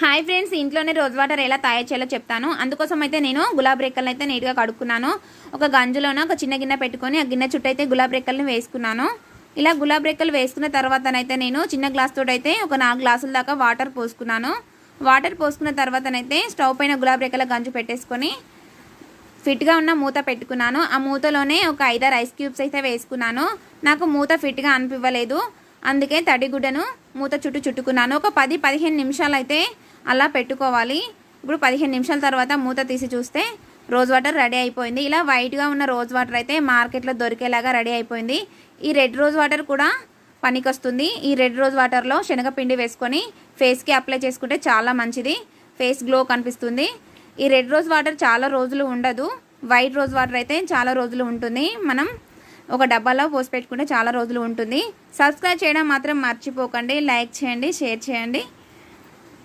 Hi friends, ఇంట్లోనే rose water ఎలా తయారు చేయాలో చెప్తాను. అందుకోసం అయితే నేను గులాబీ రెక్కలను అయితే నీట్గా కడుక్కున్నాను. ఒక గంజులోన ఒక చిన్న గిన్నె పెట్టుకొని ఆ గిన్నె చుట్టూ అయితే గులాబీ రెక్కల్ని వేసుకున్నాను. ఇలా గులాబీ రెక్కలు వేసుకున్న తర్వాతనైతే నేను చిన్న గ్లాస్ తోటి అయితే ఒక 4 గ్లాసుల దాకా వాటర్ పోసుకున్నాను. వాటర్ పోసుకున్న తర్వాతనైతే స్టవ్ పైన గులాబీ రెక్కల గంజు పెట్టేసుకొని ఫిట్గా ఉన్న మూత పెట్టుకున్నాను. ఆ మూతలోనే ఒక 5-6 ఐస్ క్యూబ్స్ అయితే వేసుకున్నాను. నాకు మూత ఫిట్గా అనిపించలేదు, అందుకే తడిగుడ్డను మూత చుట్టూ చుట్టుకున్నాను. ఒక 10-15 నిమిషాలు అయితే అలా పెట్టుకోవాలి. ఇప్పుడు 15 నిమిషాల తర్వాత మూత తీసి చూస్తే రోజ్ వాటర్ రెడీ అయిపోయింది. ఇలా వైట్గా ఉన్న రోజ్ వాటర్ అయితే మార్కెట్లో దొరికేలాగా రెడీ అయిపోయింది. ఈ రెడ్ రోజ్ వాటర్ కూడా పనికొస్తుంది. ఈ రెడ్ రోజ్ వాటర్లో శనగపిండి వేసుకొని ఫేస్కి అప్లై చేసుకుంటే చాలా మంచిది, ఫేస్ గ్లో కనిపిస్తుంది. ఈ రెడ్ రోజ్ వాటర్ చాలా రోజులు ఉండదు, వైట్ రోజ్ వాటర్ అయితే చాలా రోజులు ఉంటుంది. మనం ఒక డబ్బాలో పోసి పెట్టుకుంటే చాలా రోజులు ఉంటుంది. సబ్స్క్రైబ్ చేయడం మాత్రం మర్చిపోకండి. లైక్ చేయండి, షేర్ చేయండి.